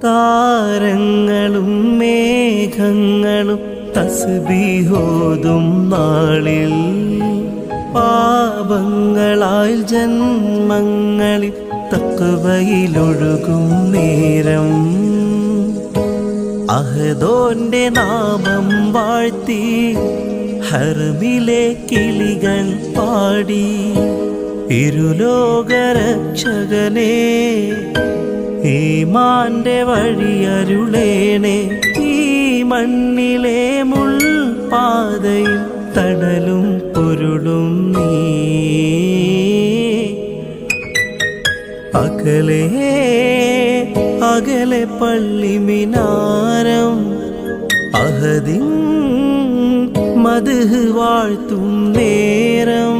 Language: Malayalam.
താരങ്ങളും മേഘങ്ങളും തസ്ബീഹോതും നാളിൽ പാപങ്ങളാൽ ജന്മങ്ങളിൽ തഖ്വയിലൊഴുകും നേരം അഹദോന്റെ നാമം വാഴ്ത്തി ഹർമിലെ കിളികൾ പാടി ഇരുലോകരക്ഷകനെ ഈമാന്റെ വഴിയരുളേണേ ഈ മണ്ണിലെ മുൾപാതയിൽ തണലും പൊരുളും നീ അകലെ അകലെ പള്ളി മിനാരം അഹദിൻ മദ്ഹ് വാഴ്ത്തും നേരം